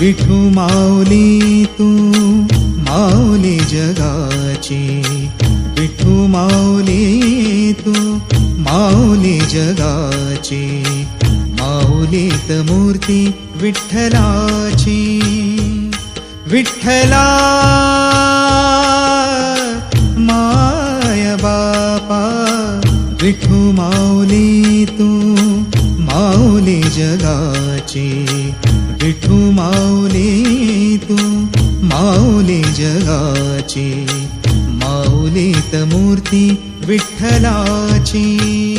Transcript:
विठू माऊली तू माऊली जगाची, विठू माऊली तू माऊली जगाची, माऊलीत मूर्ती विठ्ठलाची. विठ्ठला माय बापा, विठू माऊली तू माऊली जगाची, विठू माऊली तू माऊली जगाची, माऊलीत मूर्ती विठ्ठलाची.